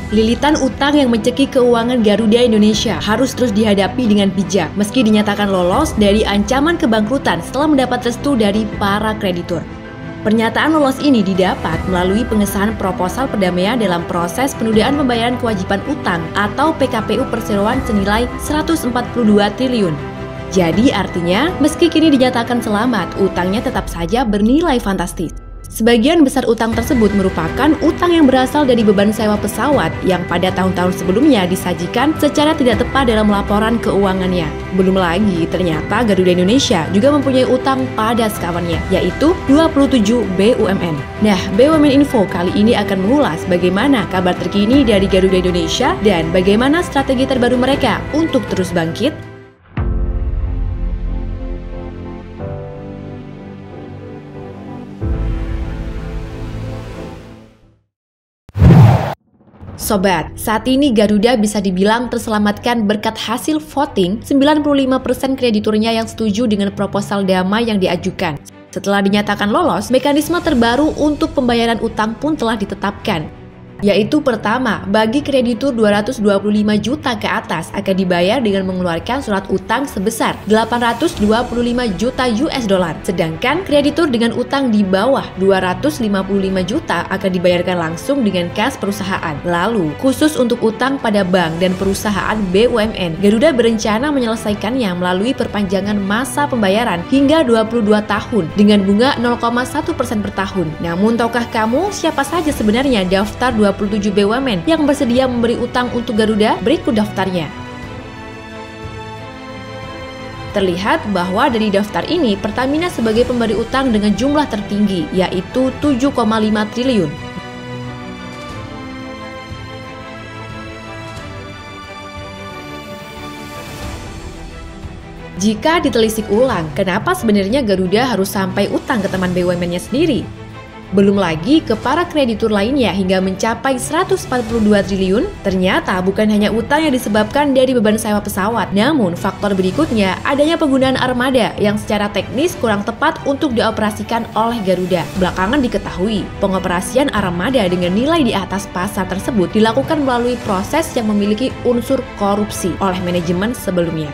Lilitan utang yang mencekik keuangan Garuda Indonesia harus terus dihadapi dengan bijak meski dinyatakan lolos dari ancaman kebangkrutan setelah mendapat restu dari para kreditur. Pernyataan lolos ini didapat melalui pengesahan proposal perdamaian dalam proses penundaan pembayaran kewajiban utang atau PKPU perseroan senilai 142 triliun. Jadi artinya, meski kini dinyatakan selamat, utangnya tetap saja bernilai fantastis. Sebagian besar utang tersebut merupakan utang yang berasal dari beban sewa pesawat yang pada tahun-tahun sebelumnya disajikan secara tidak tepat dalam laporan keuangannya. Belum lagi, ternyata Garuda Indonesia juga mempunyai utang pada sekawannya, yaitu 27 BUMN. Nah, BUMN Info kali ini akan mengulas bagaimana kabar terkini dari Garuda Indonesia dan bagaimana strategi terbaru mereka untuk terus bangkit. Sobat, saat ini Garuda bisa dibilang terselamatkan berkat hasil voting 95% krediturnya yang setuju dengan proposal damai yang diajukan. Setelah dinyatakan lolos, mekanisme terbaru untuk pembayaran utang pun telah ditetapkan. Yaitu pertama, bagi kreditur 225 juta ke atas akan dibayar dengan mengeluarkan surat utang sebesar 825 juta US dollar. Sedangkan kreditur dengan utang di bawah 255 juta akan dibayarkan langsung dengan kas perusahaan. Lalu, khusus untuk utang pada bank dan perusahaan BUMN, Garuda berencana menyelesaikannya melalui perpanjangan masa pembayaran hingga 22 tahun dengan bunga 0,1% per tahun. Namun, tahukah kamu siapa saja sebenarnya daftar 27 BUMN yang bersedia memberi utang untuk Garuda? Berikut daftarnya. Terlihat bahwa dari daftar ini, Pertamina sebagai pemberi utang dengan jumlah tertinggi, yaitu 7,5 triliun. Jika ditelisik ulang, kenapa sebenarnya Garuda harus sampai utang ke teman BUMN-nya sendiri? Belum lagi ke para kreditur lainnya hingga mencapai 142 triliun, ternyata bukan hanya utang yang disebabkan dari beban sewa pesawat, namun faktor berikutnya adanya penggunaan armada yang secara teknis kurang tepat untuk dioperasikan oleh Garuda. Belakangan diketahui, pengoperasian armada dengan nilai di atas pasar tersebut dilakukan melalui proses yang memiliki unsur korupsi oleh manajemen sebelumnya.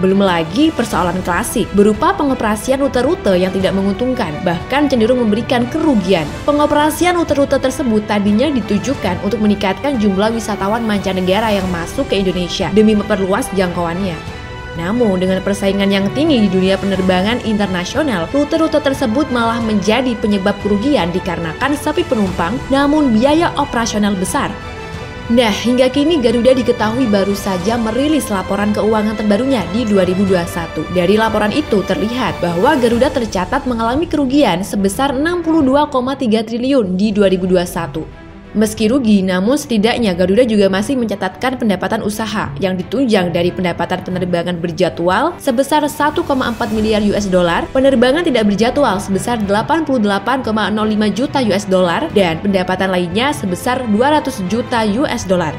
Belum lagi persoalan klasik berupa pengoperasian rute-rute yang tidak menguntungkan, bahkan cenderung memberikan kerugian. Pengoperasian rute-rute tersebut tadinya ditujukan untuk meningkatkan jumlah wisatawan mancanegara yang masuk ke Indonesia demi memperluas jangkauannya. Namun dengan persaingan yang tinggi di dunia penerbangan internasional, rute-rute tersebut malah menjadi penyebab kerugian dikarenakan sepi penumpang namun biaya operasional besar. Nah, hingga kini Garuda diketahui baru saja merilis laporan keuangan terbarunya di 2021. Dari laporan itu terlihat bahwa Garuda tercatat mengalami kerugian sebesar 62,3 triliun di 2021. Meski rugi, namun setidaknya Garuda juga masih mencatatkan pendapatan usaha yang ditunjang dari pendapatan penerbangan berjadwal sebesar 1,4 miliar US dollar, penerbangan tidak berjadwal sebesar 88,05 juta US dollar, dan pendapatan lainnya sebesar 200 juta US dollar.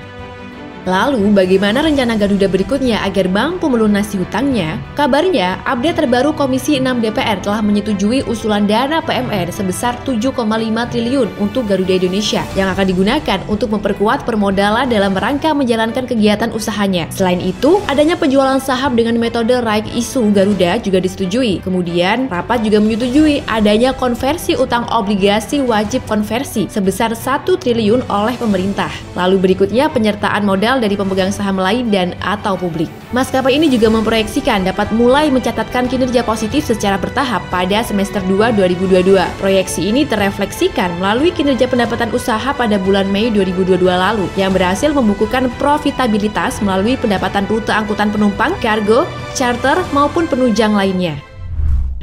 Lalu, bagaimana rencana Garuda berikutnya agar mampu melunasi hutangnya? Kabarnya, update terbaru Komisi 6 DPR telah menyetujui usulan dana PMR sebesar 7,5 triliun untuk Garuda Indonesia yang akan digunakan untuk memperkuat permodalan dalam rangka menjalankan kegiatan usahanya. Selain itu, adanya penjualan saham dengan metode right issue Garuda juga disetujui. Kemudian, rapat juga menyetujui adanya konversi utang obligasi wajib konversi sebesar 1 triliun oleh pemerintah. Lalu berikutnya penyertaan modal dari pemegang saham lain dan atau publik. Maskapai ini juga memproyeksikan dapat mulai mencatatkan kinerja positif secara bertahap pada semester 2 2022. Proyeksi ini terefleksikan melalui kinerja pendapatan usaha pada bulan Mei 2022 lalu yang berhasil membukukan profitabilitas melalui pendapatan rute angkutan penumpang, kargo, charter maupun penunjang lainnya.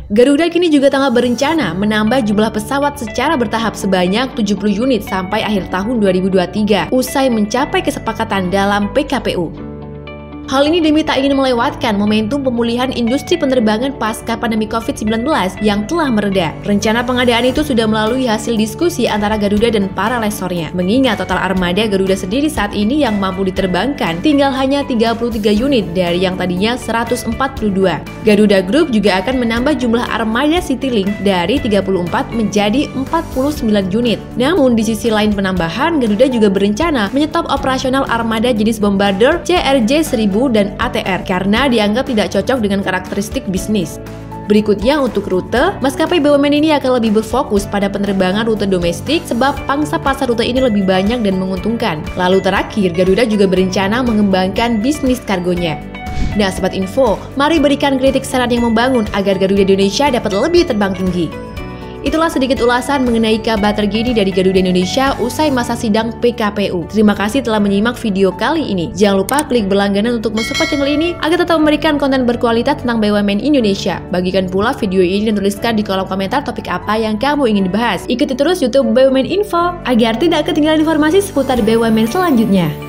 Garuda kini juga tengah berencana menambah jumlah pesawat secara bertahap sebanyak 70 unit sampai akhir tahun 2023 usai mencapai kesepakatan dalam PKPU. Hal ini demi tak ingin melewatkan momentum pemulihan industri penerbangan pasca pandemi COVID-19 yang telah mereda. Rencana pengadaan itu sudah melalui hasil diskusi antara Garuda dan para lessornya. Mengingat total armada Garuda sendiri saat ini yang mampu diterbangkan tinggal hanya 33 unit dari yang tadinya 142. Garuda Group juga akan menambah jumlah armada Citylink dari 34 menjadi 49 unit. Namun di sisi lain penambahan, Garuda juga berencana menyetop operasional armada jenis Bombardier CRJ-1000 dan ATR karena dianggap tidak cocok dengan karakteristik bisnis. Berikutnya untuk rute, maskapai BUMN ini akan lebih berfokus pada penerbangan rute domestik sebab pangsa pasar rute ini lebih banyak dan menguntungkan. Lalu terakhir, Garuda juga berencana mengembangkan bisnis kargonya. Nah Sobat Info, mari berikan kritik saran yang membangun agar Garuda Indonesia dapat lebih terbang tinggi. Itulah sedikit ulasan mengenai kabar terkini dari Garuda Indonesia usai masa sidang PKPU. Terima kasih telah menyimak video kali ini. Jangan lupa klik berlangganan untuk mensupport channel ini agar tetap memberikan konten berkualitas tentang BUMN Indonesia. Bagikan pula video ini dan tuliskan di kolom komentar topik apa yang kamu ingin dibahas. Ikuti terus YouTube BUMN Info agar tidak ketinggalan informasi seputar BUMN selanjutnya.